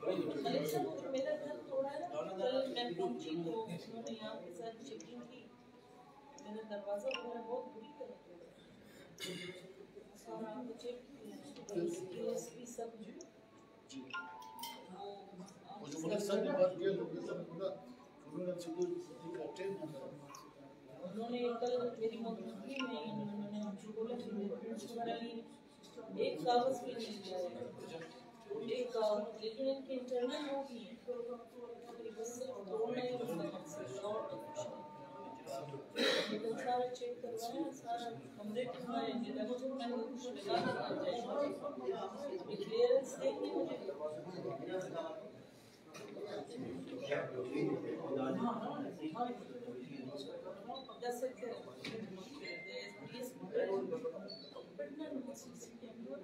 मलिक साहब मेरा घर थोड़ा है ना, कल मैं पहुंची तो उन्होंने यहाँ के साथ चेकिंग की, मेरा दरवाजा वगैरह बहुत बुरी तरह तोड़ा सारा आपको चेक किया सब वो जो मलिक साहब की बात किया लोग सब पूरा उन्होंने चलो इकट्ठे उन्होंने कल मेरी मौजूदगी में उन्होंने मुझे बोला कि एक कागज भी नहीं दिया है, एक लेकिन इनके इंटरनल वो भी है बस सिर्फ तोड़ना ही उनका मकसद है और तो कुछ नहीं। कल सारा चेक करवाया, सारा कमरे के हमारे डिडक्शन मैंने कुछ लगा दिया क्लियरेंस देखनी मुझे that's it. These but none of us can do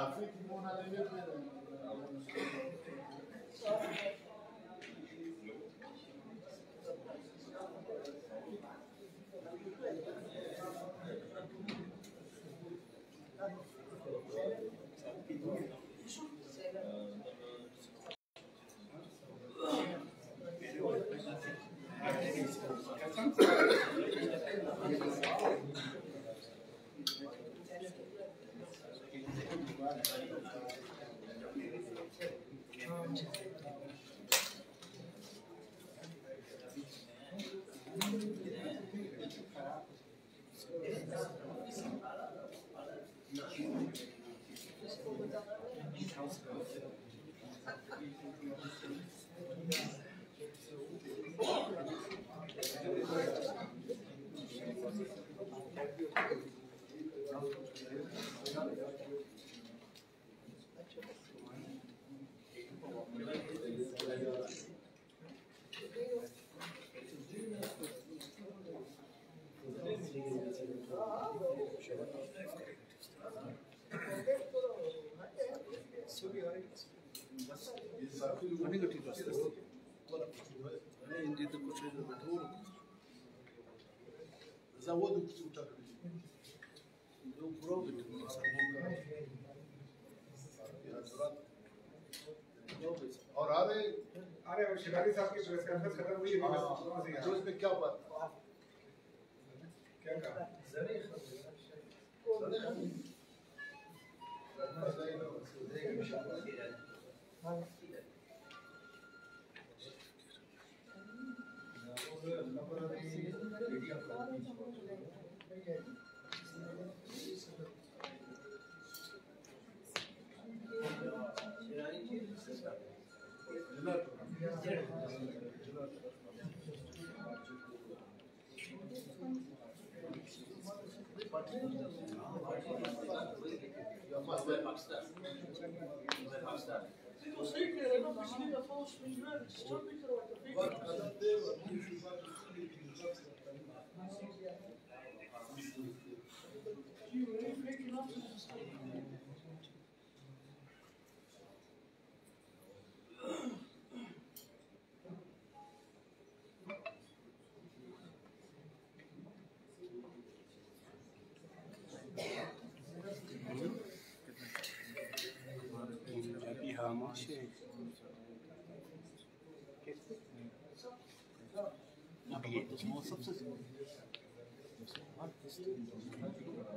काफी फोन आने में заводу और आ रहे और शिवाजी साहब की प्रेस कॉन्फ्रेंस खत्म हुई है तो इसमें क्या बात क्या कहा तो सही कह रहे हो ना, पिछली दफा उसमें ना रजिस्टर भी करवाता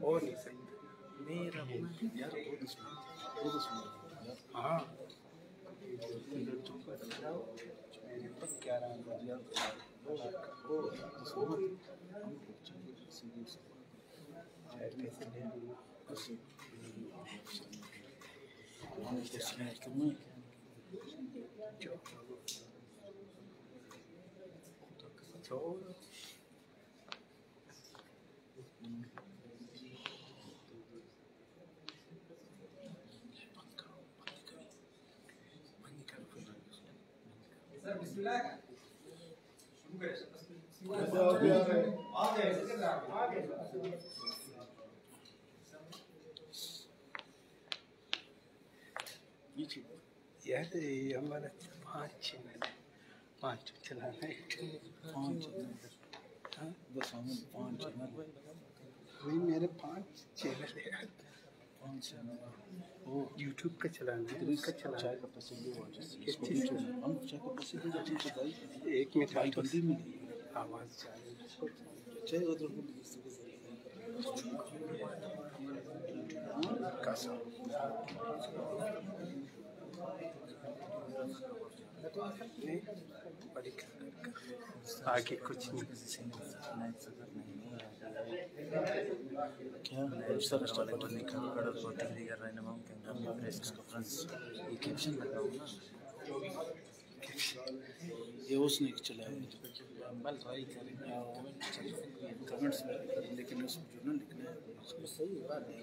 और नहीं सही मेरा यार हाँ मेरे पास 11 यार ये हमारा 5 चैनल 5 चलाना है 5 हाँ बस हम 5 चैनल वही मेरे 5 चैनल है यार 5 चैनल वो यूट्यूब का चलाना है इसका चलाना चाय का पसंद हम चाय का पसंद एक में चाय जल्दी में आवाज़ चाय उधर कैसा आगे कुछ नहीं क्या सर वाले का बड़ा प्रतिक्रिया कर रहे हैं हम कैमरा प्रेस कॉन्फ्रेंस ये कैप्शन लगाओ ना ये उसने चलाया बल ट्राई करेंगे कमेंट्स में लेकिन उस जर्नल लिखना है उसको सही बात है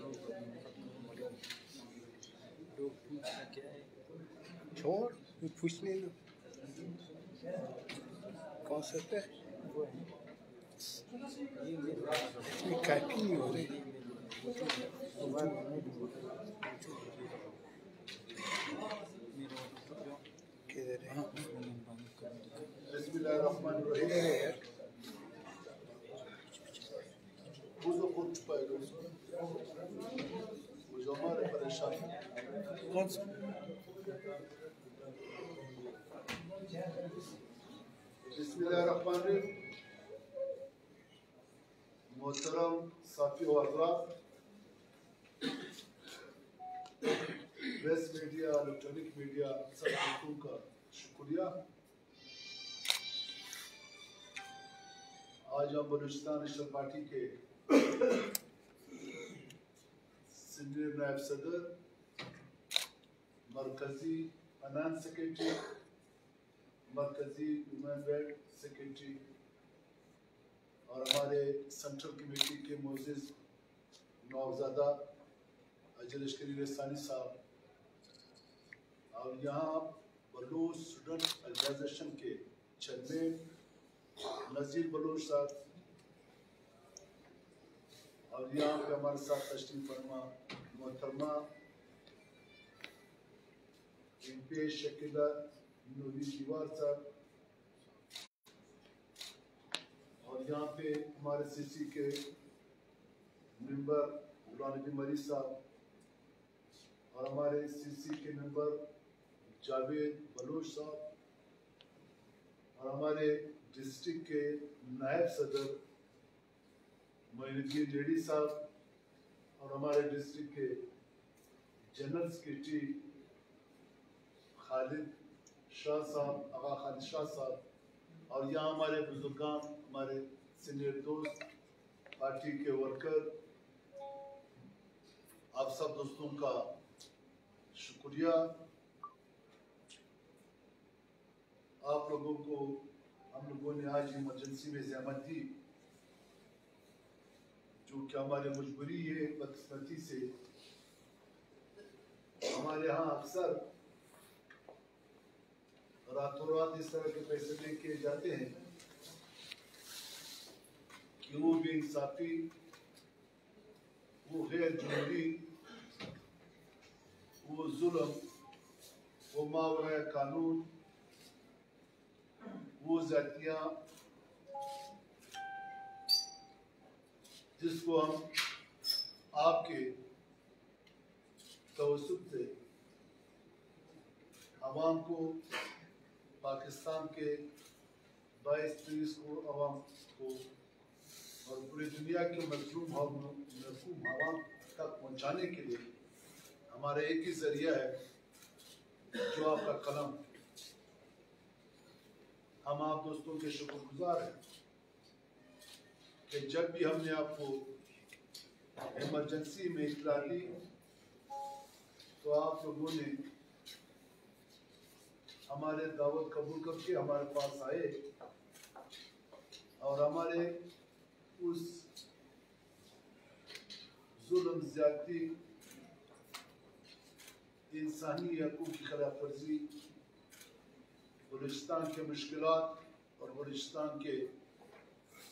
लोग पूछना क्या है छोड़ पूछने दो कौन सा है ये काफी नहीं हो रही बिस्मिल्लाहिर्रहमानिर्रहीम। वो जो खुद छुपाएगा उसको, वो जो हमारे परेशान कौन सा बिस्मिल्लाहिर्रहमानिर्रहीम। मोहतरम साथी और हज़रात, प्रेस मीडिया, इलेक्ट्रॉनिक मीडिया, सब दोस्तों का शुक्रिया। आज हम बलूचिस्तान नेशनल पार्टी के सीनियर नायब सदर, मरकजी फाइनेंस सेक्रेटरी, मरकजी ह्यूमन राइट सेक्रेटरी और हमारे सेंट्रल कमेटी के मोअज़्ज़िज़ नवाबज़ादा अजय लश्करी रसानी साहब और यहाँ बलूच स्टूडेंट ऑर्गेनाइजेशन के चेयरमैन नज़ीर बलूच साहब और यहाँ पे हमारे साथ तशरीफ फरमा मोहतरमा MP शकीला नूरी दीवार साहब और यहाँ पे हमारे CC के मेंबर गुलाम नबी मरी साहब और हमारे CC के मेंबर जावेद बलूच साहब और हमारे डिस्ट्रिक्ट के नायब सदर मोइनुद्दीन लेडी साहब और हमारे डिस्ट्रिक्ट के जनरल सेक्रेटरी खालिद शाह साहब, आगा खालिद शाह साहब और यहाँ हमारे बुजुर्गान, हमारे सीनियर दोस्त, पार्टी के वर्कर, आप सब दोस्तों का शुक्रिया। आप लोगों को हम लोगों ने आज इमरजेंसी में ज़हमत दी, जो कि हमारी मजबूरी है। बदकिस्मती से हमारे यहाँ अक्सर रातों रात इस तरह के फैसले किए जाते हैं कि वो भी इंसाफी, वो गैर जुमहूरी, वो जुल्म, वो मावरा कानून, वो जातियाँ जिसको हम आपके तवज्जुह से आवाम को, पाकिस्तान के 22-23 करोड़ आवाम को और पूरी दुनिया के मजलूम आवाम तक पहुंचाने के लिए हमारा एक ही जरिया है, जो आपका कलम। हम आप दोस्तों के शुक्रगुजार हैं कि जब भी हमने आपको इमरजेंसी में इत्तला दी तो आप लोगों ने हमारे दावत कबूल करके हमारे पास आए और हमारे उस जुल्म, ज्यादती, इंसानी हकूक़ की खिलाफ वर्जी, बलूचिस्तान के मुश्किलात और बलूचिस्तान के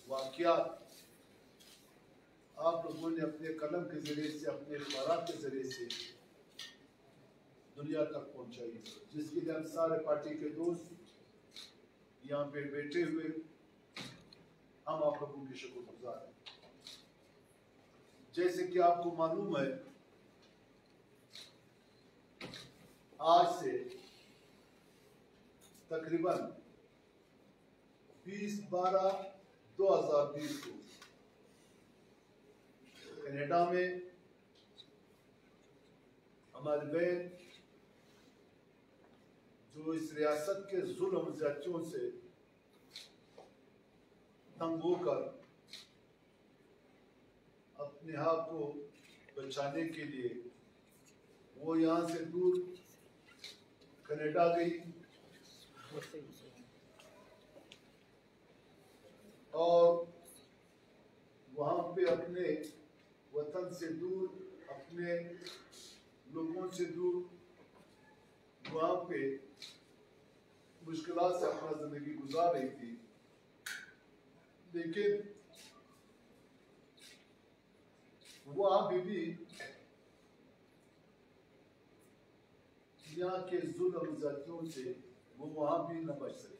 वाक़यात आप लोगों ने अपने कलम के ज़रिए से, अपने अखबारात के ज़रिए से दुनिया तक पहुंचाई, जिसके लिए हम सारे पार्टी के दोस्त यहाँ पे बैठे हुए हम आप लोगों के शुक्रगुजार हैं। जैसे कि आपको मालूम है, आज से तकरीबन 20/12/2020 को कनाडा में हमारी बहन जो इस रियासत के जुल्म ज़्यादतियों से तंग होकर अपने आप को बचाने के लिए वो यहाँ से दूर कनाडा गई और वहाँ पे अपने वतन से दूर, अपने लोगों से दूर, वहाँ पे मुश्किलात से अपना जिंदगी गुजार रही थी। लेकिन वहाँ भी यहाँ के जुल्म ज़्यादतियों से वो वहां भी न बच सके,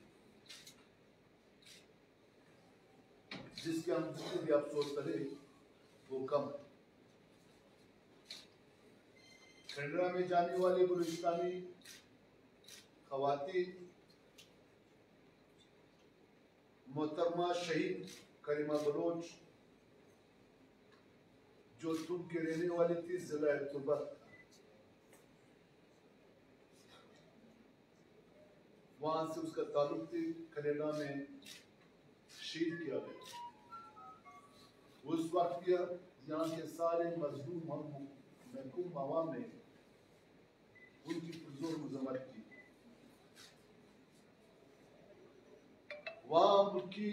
जिसके हम जितने भी अफसोस करें वो कम है। खंडरा में जाने वाली बलूचिस्तानी खवातीन मोहतरमा शहीद करीमा बलोच जो तुम के रहने वाली थी जिला तुर्बत, वहां से उसका ताल्लुक थी कनाडा में शहीद किया गया। उस वक्त यहाँ के सारे मजलूम और महकूम आवाम ने उनकी पुरजोर मजम्मत की। वहाँ मुल्की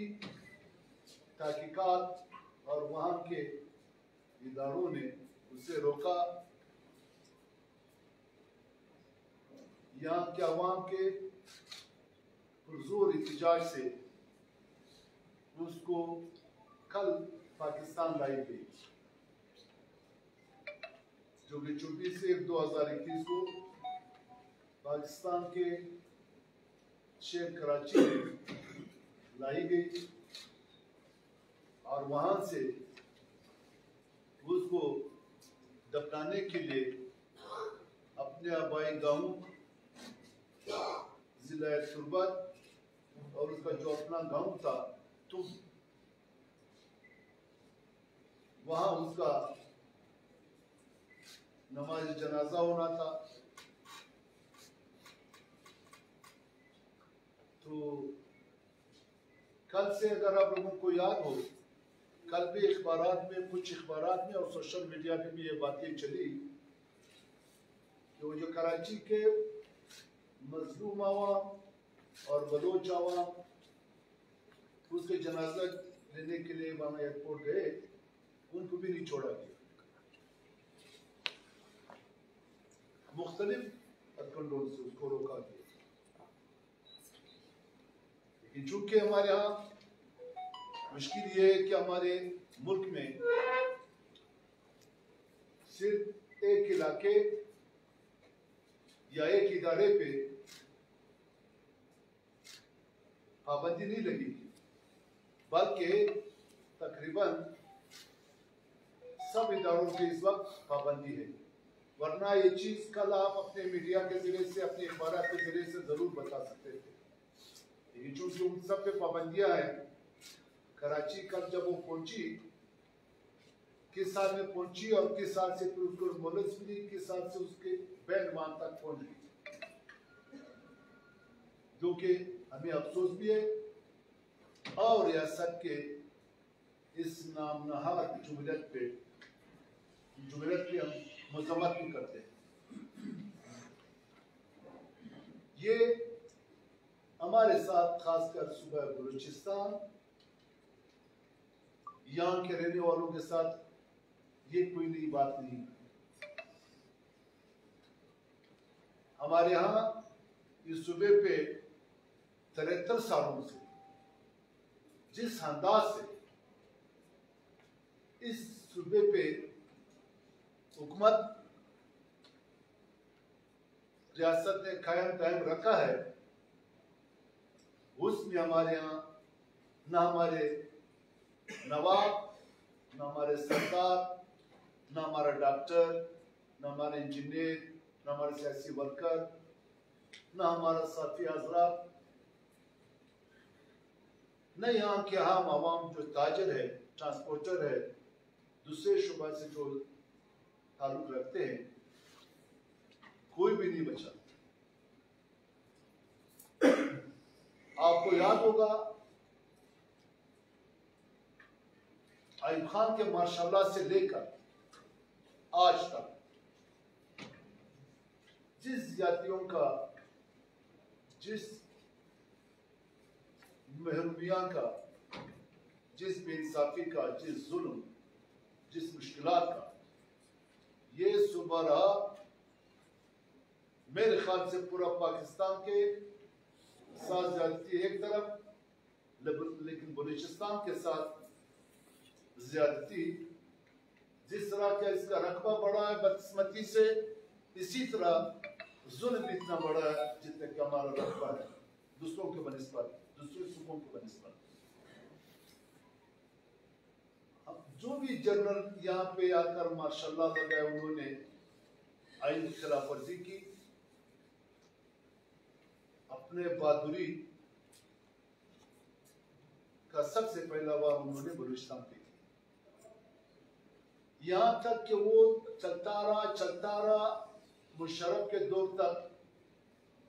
तहकीकात और वहाँ के इदारों ने उसे रोका। यहाँ के अवाम के पुरजोर एहतजाज से उसको कल पाकिस्तान लाई गई, जो कि 24/1/2021 को पाकिस्तान के शहर कराची में लाई गई और वहां से उसको दफनाने के लिए अपने आबाई गांव जिला तुर्बत और उसका जो अपना गांव था तो वहां उसका नमाज जनाजा होना था। तो कल से अगर आप लोगों को याद हो, कल भी अखबारात में, कुछ अखबारात में और सोशल मीडिया पे भी ये बातें चली कि वो जो कराची के मजलूम आवाम और बलोच आवाम उसके जनाजा लेने के लिए वहां एयरपोर्ट गए, उनको भी नहीं छोड़ा गया। मुख्तलिफ हथकंडों से उसको रोका गया। लेकिन चूंकि हमारे यहाँ मुश्किल ये है कि हमारे मुल्क में सिर्फ एक इलाके या एक इदारे पे पाबंदी नहीं लगेगी, बल्कि तकरीबन सब इदारों पे इस वक्त पाबंदी है। वरना ये चीज कल आप अपने मीडिया के जरिए से, अपने अखबार के जरिए से जरूर बता सकते थे, लेकिन चूंकि उन सब पे पाबंदियां हैं। कराची कल जब वो पहुंची, किस साल में पहुंची और किस साल से फिर उसको एम्बुलेंस मिली, किस साल से उसके बैंड वहां तक पहुंच गई, जो कि हमें अफसोस भी है और रियासत के इस नामनहार जुमलत की हम मजम्मत भी करते हैं। ये हमारे साथ खासकर सूबा बलूचिस्तान, यहाँ के रहने वालों के साथ ये कोई नई बात नहीं। हमारे यहाँ इस सूबे पे 73 सालों से जिस अंदाज से इस सूबे पे हुकूमत रियासत ने कायम दायम रखा है, उसमें हमारे यहाँ न हमारे नवाब, न हमारे सरदार, न हमारा डॉक्टर, न हमारे इंजीनियर, न हमारे सियासी वर्कर, न हमारा साथी हजरात, न यहाँ के आम आवाम जो ताजर है, ट्रांसपोर्टर है, दूसरे शुबा से जो ताल्लुक रखते हैं, कोई भी नहीं बचा। आपको याद होगा आयुब खान के मार्शल्लाह से लेकर आज तक जिस जातियों का, जिस महरूमियां का, जिस बेइंसाफी का, जिस जुल्म, जिस मुश्किलात का ये सूबा रहा, मेरे ख्याल से पूरा पाकिस्तान के साथ ज्यादती एक तरफ, लेकिन बलूचिस्तान के साथ ज्यादती जिस तरह का इसका रकबा बढ़ा है बदकिस्मती से, इसी तरह जुल्म इतना बड़ा है जितने का हमारा रकबा है। दूसरों के बनिस्बत, दूसरे सूबों के बनिस्बत। जो भी जनरल यहाँ पे आकर माशाल्लाह लगाए, उन्होंने आइन की खिलाफ वर्जी की, अपने बहादुरी का सबसे पहला वार उन्होंने बलूचिस्तान पे की। यहाँ तक कि वो चलता रहा मुशर्रफ के दौर तक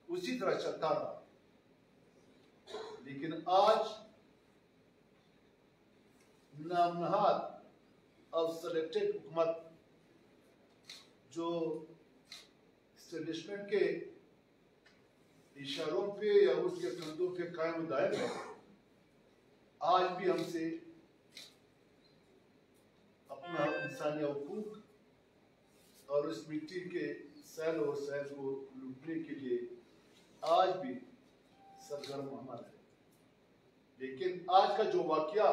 उसी तरह चलता रहा। लेकिन आज नामनहाद और सेलेक्टेड हुकूमत जो एस्टेब्लिशमेंट के इशारों पे या उसके कंधों पे कायम दायम है, आज भी हमसे अपना इंसानी हुकूक और उस मिट्टी के सैल और सैल को लूटने के लिए आज भी सरगर्म अमल है। लेकिन आज का जो वाकया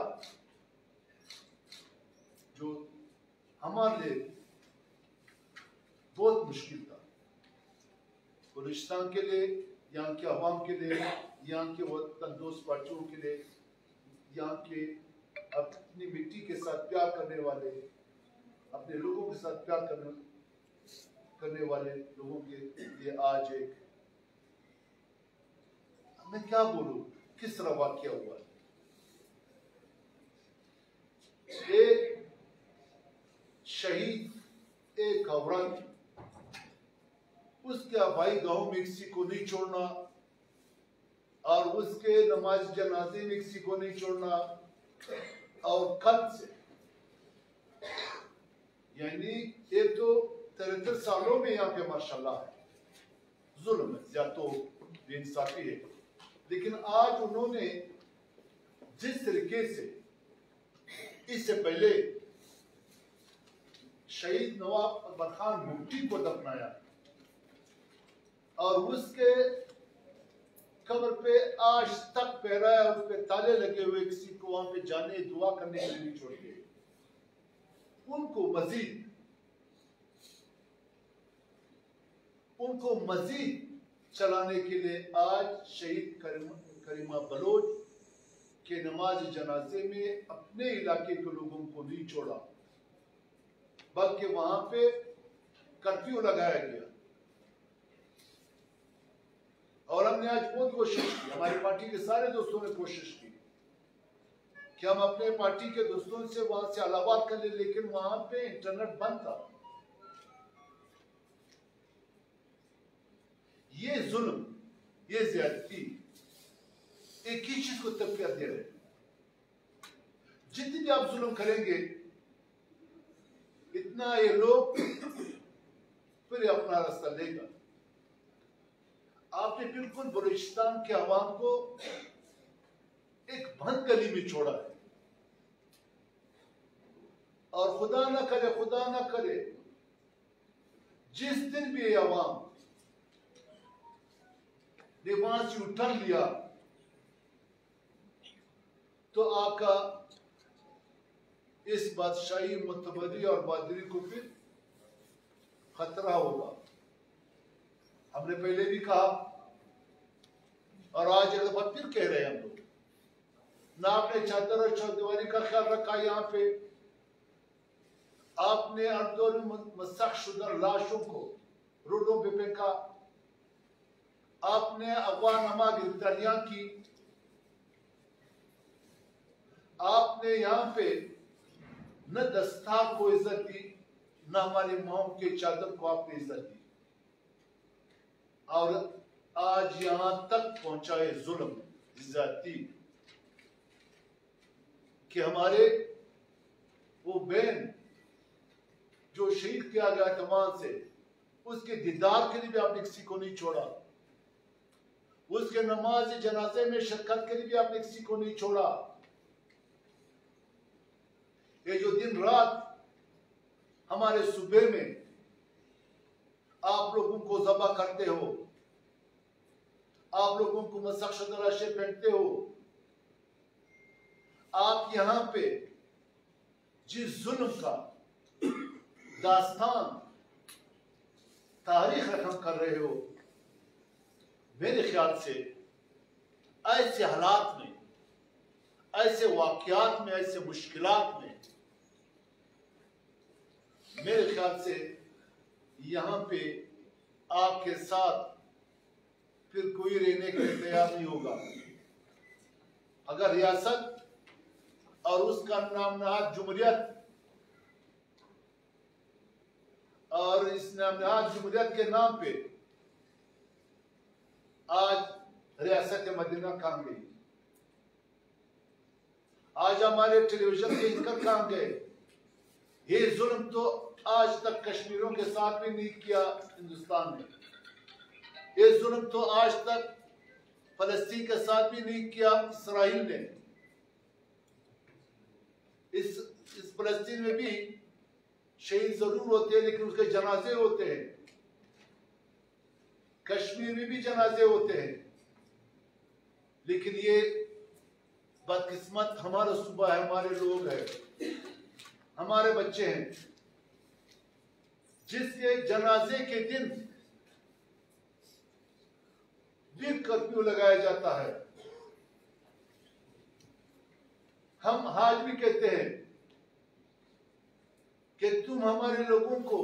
जो हमारे लिए बहुत मुश्किल था, बलूचिस्तान के लिए, यहाँ के अवाम के लिए, यहाँ के वतन दोस्त पार्टियों के लिए, यहाँ के अपनी मिट्टी के साथ प्यार करने वाले, अपने लोगों के साथ प्यार करने वाले लोगों के लिए आज एक, मैं क्या बोलूं, किस तरह वाकया हुआ। एक शहीद, एक औरत, उसके भाई गांव में किसी को नहीं छोड़ना और उसके नमाज जनाजे में किसी को नहीं छोड़ना, और कल से यानी एक तो 73 सालों में यहाँ पे माशाल्लाह है, जुल्म है, या तो बेइंसाफी है। लेकिन आज उन्होंने जिस तरीके से इससे पहले शहीद नवाब अकबर खान भुट्टी को दफनाया और उसके कब्र पे आज तक पहरा है, उस पे ताले लगे हुए, किसी को वहां पे जाने दुआ करने के लिए नहीं छोड़ दिए। उनको मजीद चलाने के लिए आज शहीद करीमा बलोच के नमाज जनाजे में अपने इलाके के लोगों को नहीं छोड़ा, बल्कि वहां पे कर्फ्यू लगाया गया। और हमने आज बहुत कोशिश की, हमारी पार्टी के सारे दोस्तों ने कोशिश की कि हम अपने पार्टी के दोस्तों से वहां से अलावात कर ले, लेकिन वहां पे इंटरनेट बंद था। ये जुल्म, ये ज्यादती एक ही चीज को तबकियत दे रहे। जितनी भी आप जुल्म करेंगे इतना ये लोग फिर अपना रास्ता लेगा। आपने बिल्कुल बलूचिस्तान के अवाम को एक बंद गली में छोड़ा है, और खुदा ना करे जिस दिन भी ये अवाम ने वहां से उठा लिया तो आपका इस बादशाही मुतबदी और बहादुरी को फिर खतरा होगा। हमने पहले भी कहा और आज एक दफा फिर कह रहे हैं हम लोग, ना आपने चादर और चौदीवारी का ख्याल रखा, यहाँ पे आपने अर्दों मसख शुदा लाशों को रोडों पे फेंका, आपने अगवा-नमा गिरफ्तारियां की, आपने यहाँ पे न दस्तार को इज्जत दी, न हमारी माओं के चादर को आपने इज्जत दी, और आज यहां तक पहुंचाए जुल्म ज्यादती कि हमारे वो बहन जो शहीद किया गया तमाम से, उसके दीदार के लिए भी आपने किसी को नहीं छोड़ा, उसके नमाज जनाजे में शिरकत के लिए भी आपने किसी को नहीं छोड़ा। ये जो दिन रात हमारे सूबे में आप लोगों को ज़बह करते हो, आप लोगों को मसख्शे पहनते हो, आप यहां पे जिस जुल्म का दास्तान तारीख रकम कर रहे हो, मेरे ख्याल से ऐसे हालात में, ऐसे वाकयात में, ऐसे मुश्किलात में मेरे ख्याल से यहाँ पे आपके साथ फिर कोई रहने के लिए तैयार नहीं होगा। अगर रियासत और उसका नाम नहाद जुमहूरियत और इस नाम नहाद जुमहूरियत के नाम पे आज रियासत मदीना कहाँ गई? आज हमारे टेलीविजन के एंकर कहाँ गए? ये जुल्म तो आज तक कश्मीरियों के साथ भी नहीं किया हिंदुस्तान ने, ये जुल्म तो आज तक फलस्तीन के साथ भी नहीं किया इसराइल ने। इस फलस्तीन में भी शहीद जरूर होते हैं लेकिन उसके जनाजे होते हैं, कश्मीर में भी जनाजे होते हैं। लेकिन ये बदकिस्मत हमारा सूबा है, हमारे लोग हैं, हमारे बच्चे हैं, जिसके जनाजे के दिन भी कर्फ्यू लगाया जाता है। हम आज भी कहते हैं कि तुम हमारे लोगों को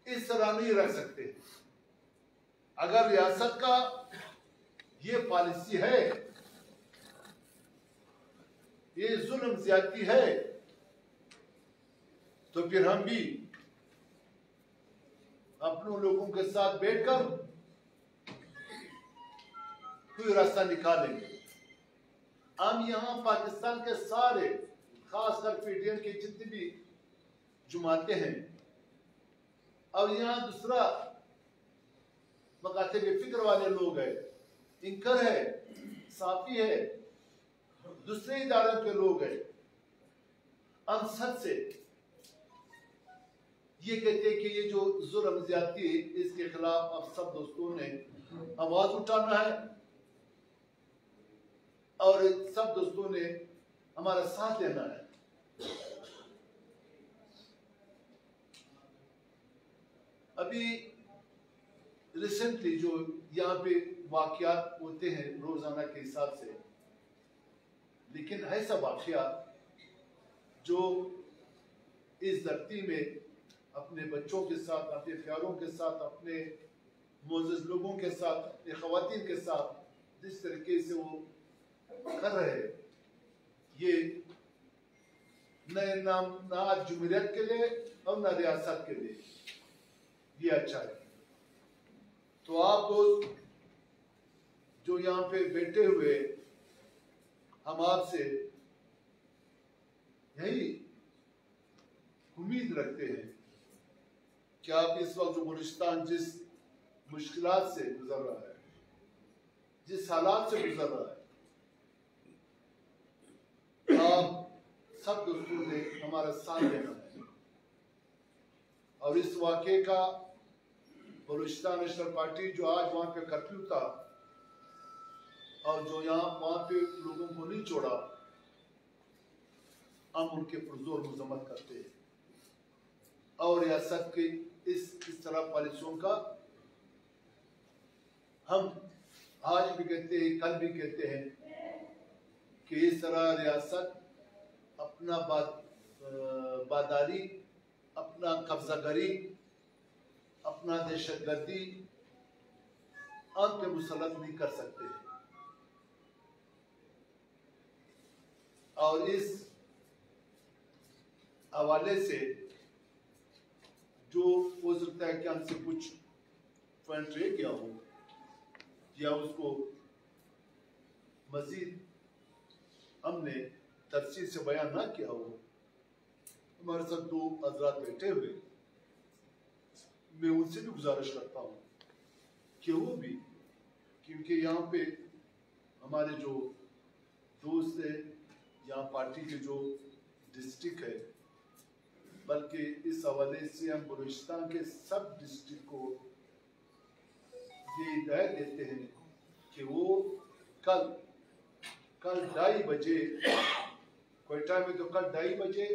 इस तरह नहीं रख सकते। अगर रियासत का ये पॉलिसी है, ये जुल्म ज्यादती है, तो फिर हम भी अपने लोगों के साथ बैठकर कोई रास्ता निकालेंगे। हम यहाँ पाकिस्तान के सारे, खासकर पीटीएम के जितने भी जमातें हैं, और यहाँ दूसरा मकाते बेफिक्र वाले लोग हैं, इंकर है, साफी है, दूसरे इदारों के लोग हैं, हम सब से ये कहते हैं कि ये जो जुल्म ज्यादती है इसके खिलाफ अब सब दोस्तों ने आवाज उठाना है और सब दोस्तों ने हमारा साथ देना है। अभी रिसेंटली जो यहाँ पे वाकयात होते हैं रोजाना के हिसाब से, लेकिन ऐसा वाकया जो इस धरती में अपने बच्चों के साथ, अपने प्यारों के साथ, अपने मोअज़्ज़ज़ लोगों के साथ, अपने ख़वातीन के साथ जिस तरीके से वो कर रहे हैं, ये न नाम ना जुमहूरियत के लिए और न रियासत के लिए ये अच्छा है। तो आप लोग जो यहाँ पे बैठे हुए, हम आपसे यही उम्मीद रखते हैं कि आप इस वक्त जो बलूचिस्तान जिस मुश्किलात से गुजर रहा है, जिस हालात से गुजर रहा है, आप सब दोस्तों ने हमारा साथ देना है। और इस वाक़े का बलूचिस्तान नेशनल पार्टी जो आज वहाँ पे कर्फ्यू था और जो यहाँ वहाँ पे लोगों को नहीं छोड़ा, हम उनके पुरजोर मजम्मत करते हैं और रियासत के इस तरह पॉलिसियों का हम आज भी कहते हैं, कल भी कहते हैं कि इस तरह रियासत अपना बादारी, अपना कब्जागरी, अपना दहशतगर्दी हम पे मुसल्लत नहीं कर सकते। और इस हवाले से जो हो सकता है कि हमसे कुछ पॉइंट रह गया हो या उसको मजीद हमने तफसील से बयान ना किया हो, हमारे साथ दो हजरात बैठे हुए, मैं उनसे भी गुजारिश करता हूँ कि वो भी, क्योंकि यहाँ पे हमारे जो दोस्त है, यहाँ पार्टी के जो डिस्ट्रिक्ट है, बल्कि इस हवाले से हम बलूचिस्तान के सब डिस्ट्रिक्ट को ये हिदायत देते हैं कि वो कल 2:30 बजे, क्वेटा में तो कल 2:30 बजे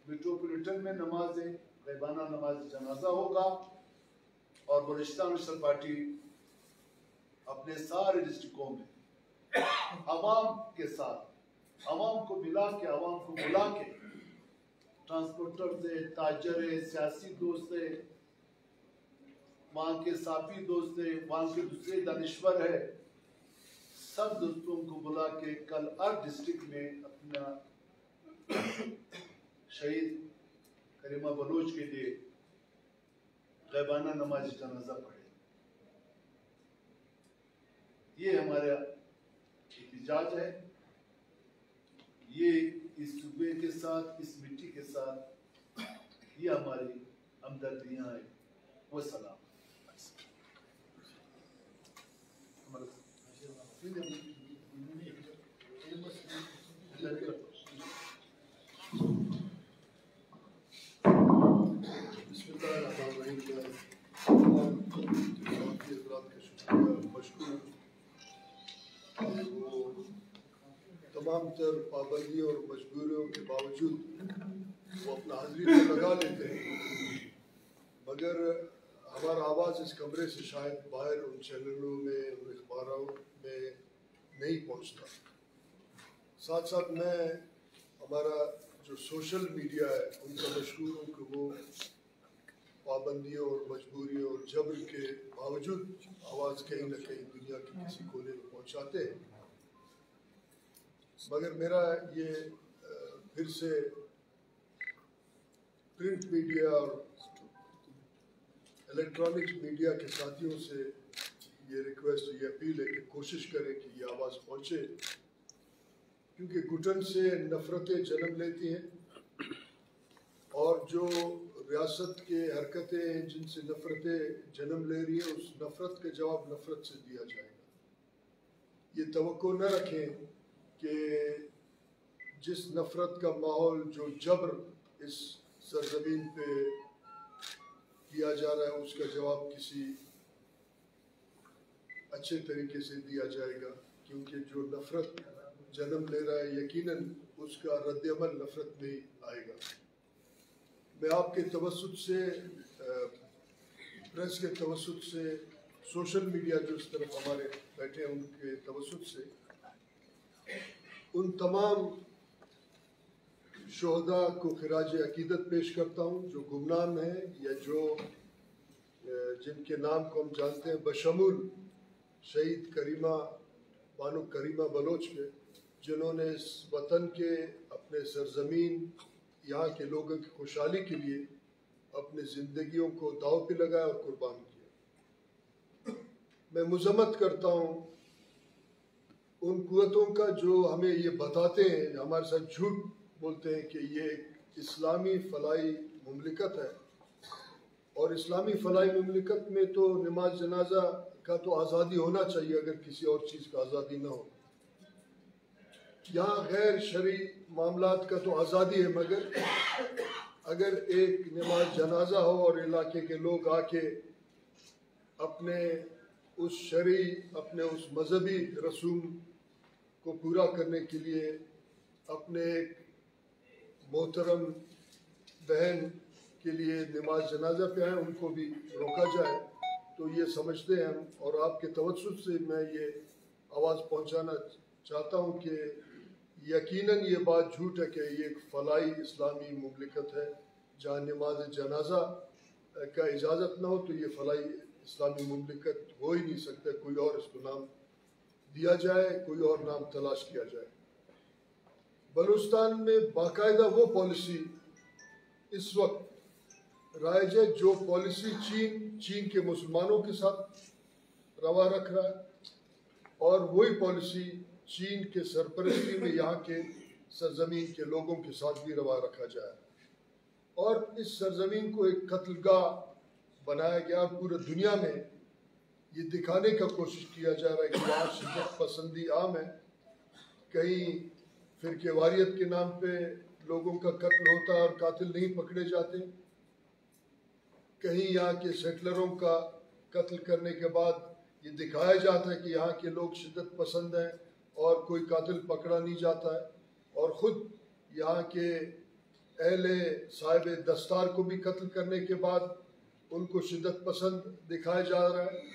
मेट्रोपॉलिटन में नमाज है, गैबाना नमाज जनाजा होगा और बलूचिस्तान नेशनल पार्टी अपने सारे डिस्ट्रिक्टों में आवाम के साथ, आवाम को मिला के, आवाम को बुला के, ट्रांसपोर्टर से, ताजर है, सियासी दोस्त है, वहाँ के साफी दोस्त है, वहाँ के दूसरे दानिश्वर है, सब दोस्तों को बुला के कल हर डिस्ट्रिक्ट में अपना शहीद करीमा बलोच के लिए गैबाना नमाज जनाजा पढ़े। ये हमारा एहतिजाज है, ये इस सूबे के साथ, इस मिट्टी के साथ ये हमारी हमदर्दियाँ हैं। वो सलाम। तमाम तर पाबंदियों और मजबूरियों के बावजूद वो अपना हाजिरी तो लगा लेते हैं, मगर हमारा आवाज़ इस कमरे से शायद बाहर उन चैनलों में, उन अखबारों में नहीं पहुंचता। साथ साथ मैं हमारा जो सोशल मीडिया है उनका मशहूर हूँ कि वो पाबंदियों और मजबूरियों और जबर के बावजूद आवाज़ कहीं न कहीं दुनिया के किसी कोने में पहुँचाते हैं। मगर मेरा ये फिर से प्रिंट मीडिया और इलेक्ट्रॉनिक्स मीडिया के साथियों से ये रिक्वेस्ट, ये अपील है कि कोशिश करें कि ये आवाज़ पहुँचे, क्योंकि घुटन से नफ़रतें जन्म लेती हैं और जो रियासत के हरकतें हैं जिनसे नफ़रतें जन्म ले रही हैं, उस नफ़रत का जवाब नफ़रत से दिया जाएगा। ये तवक्को न रखें कि जिस नफ़रत का माहौल, जो जबर इस सरज़मीन पे किया जा रहा है, उसका जवाब किसी अच्छे तरीके से दिया जाएगा, क्योंकि जो नफ़रत जन्म ले रहा है यकीनन उसका रद्द-ए-अमल नफ़रत में ही आएगा। मैं आपके तवस्सुत से, प्रेस के तवस्सुत से, सोशल मीडिया जो इस तरफ हमारे बैठे हैं उनके तवस्सुत से उन तमाम शोहदा को खिराज अकीदत पेश करता हूँ जो गुमनाम हैं या जो जिनके नाम को हम जानते हैं, बशमूल शहीद करीमा बानो करीमा बलोच के, जिन्होंने इस वतन के, अपने सरजमीन, यहाँ के लोगों की खुशहाली के लिए अपनी ज़िंदगियों को दाव पे लगाया और कुर्बान किया। मैं मुज़म्मत करता हूँ उन कुव्वतों का जो हमें ये बताते हैं, हमारे साथ झूठ बोलते हैं कि ये एक इस्लामी फलाई मुमलिकत है, और इस्लामी फलाई मुमलिकत में तो नमाज जनाजा का तो आज़ादी होना चाहिए अगर किसी और चीज़ का आज़ादी ना हो। यहाँ गैर शरई मामलात का तो आज़ादी है, मगर अगर एक नमाज जनाजा हो और इलाके के लोग आके अपने उस शरई, अपने उस मजहबी रसूम को पूरा करने के लिए अपने एक मोहतरम बहन के लिए नमाज जनाजा पे आए, उनको भी रोका जाए, तो ये समझते हैं हम। और आपके तवज्जुह से मैं ये आवाज़ पहुंचाना चाहता हूं कि यकीनन ये बात झूठ है कि ये एक फलाई इस्लामी मुमलिकत है जहाँ नमाज जनाजा का इजाज़त ना हो, तो ये फलाई इस्लामी मुमलिकत हो ही नहीं सकता। कोई और इसको नाम दिया जाए, कोई और नाम तलाश किया जाए। बलूचिस्तान में बाकायदा वो पॉलिसी इस वक्त राइज है जो पॉलिसी चीन के मुसलमानों के साथ रवा रख रहा है, और वही पॉलिसी चीन के सरपरस्ती में यहाँ के सरजमीन के लोगों के साथ भी रवा रखा जाए, और इस सरजमीन को एक कत्लगाह बनाया गया। पूरी दुनिया में ये दिखाने का कोशिश किया जा रहा है कि वहाँ शिद्दत पसंदी आम है, कहीं फिरकेवारियत के नाम पे लोगों का कत्ल होता है और कातिल नहीं पकड़े जाते, कहीं यहाँ के सेटलरों का कत्ल करने के बाद ये दिखाया जाता है कि यहाँ के लोग शिद्दत पसंद हैं और कोई कातिल पकड़ा नहीं जाता है, और ख़ुद यहाँ के अहले साहिब दस्तार को भी कत्ल करने के बाद उनको शिद्दत पसंद दिखाया जा रहा है।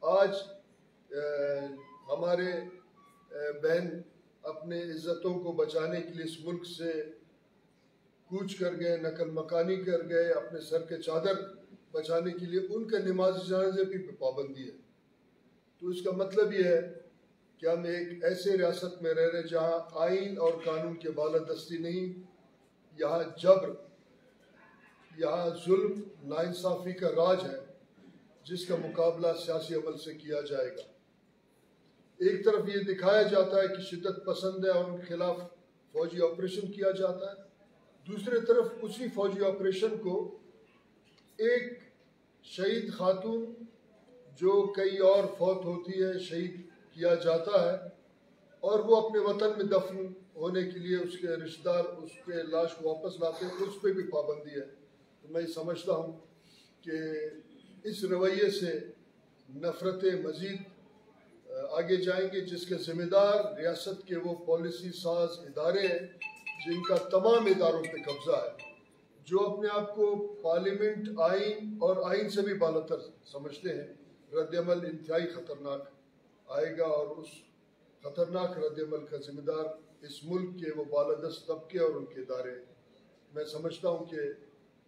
आज हमारे बहन अपने इज्जतों को बचाने के लिए इस मुल्क से कूच कर गए, नकल मकानी कर गए, अपने सर के चादर बचाने के लिए, उनके नमाज जनाजे भी पाबंदी है। तो इसका मतलब ये है कि हम एक ऐसे रियासत में रह रहे जहाँ आइन और कानून के बालादस्ती नहीं, यहाँ जबर, यहाँ जुल्म, नाइंसाफ़ी का राज है, जिसका मुकाबला सियासी अमल से किया जाएगा। एक तरफ ये दिखाया जाता है कि शिद्दत पसंद है और उनके खिलाफ फौजी ऑपरेशन किया जाता है, दूसरी तरफ उसी फौजी ऑपरेशन को एक शहीद खातून जो कई और फौत होती है, शहीद किया जाता है और वो अपने वतन में दफन होने के लिए उसके रिश्तेदार उसके लाश को वापस लाते हैं, उस पर भी पाबंदी है। तो मैं समझता हूँ कि इस रवैये से नफ़रतें मज़ीद आगे जाएंगे, जिसके ज़िम्मेदार रियासत के वो पॉलिसी साज इदारे हैं जिनका तमाम इदारों पे कब्जा है, जो अपने आप को पार्लियामेंट, आइन और आइन से भी बालातर समझते हैं। रद्दअमल इंतहाई ख़तरनाक आएगा और उस ख़तरनाक रद्दअमल का ज़िम्मेदार इस मुल्क के वो बालादस्त तबके और उनके इदारे। मैं समझता हूँ कि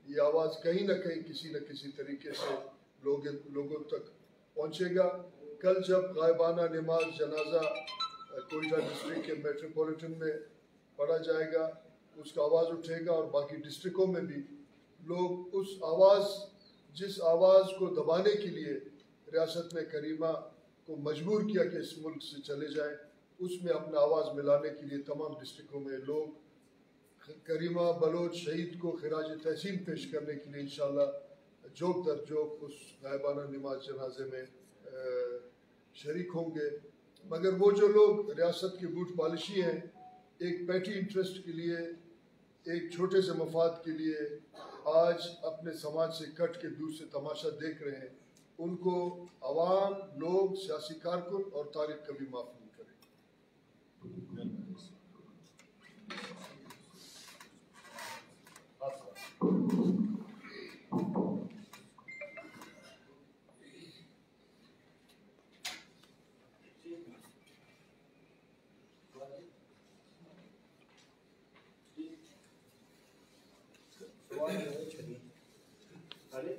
ये आवाज़ कहीं ना कहीं किसी न किसी तरीके से लोगों तक पहुँचेगा। कल जब गायबाना नमाज जनाजा कोयटा डिस्ट्रिक्ट के मेट्रोपॉलिटन में पढ़ा जाएगा, उसका आवाज़ उठेगा और बाकी डिस्ट्रिक्टों में भी लोग उस आवाज़, जिस आवाज़ को दबाने के लिए रियासत में करीमा को मजबूर किया कि इस मुल्क से चले जाएं, उसमें अपना आवाज़ मिलाने के लिए तमाम डिस्ट्रिक्टों में लोग करीमा बलोच शहीद को खिराज तहसीन पेश करने के लिए इंशाअल्लाह जोक दर जोक उस गायबाना नमाज जनाजे में शरीक होंगे। मगर वो जो लोग रियासत की बूट पॉलिशी हैं, एक पैटी इंटरेस्ट के लिए, एक छोटे से मफाद के लिए आज अपने समाज से कट के दूर से तमाशा देख रहे हैं, उनको अवाम, लोग, सियासी कारकुन और तारीख कभी माफ़ नहीं करेगी। अरे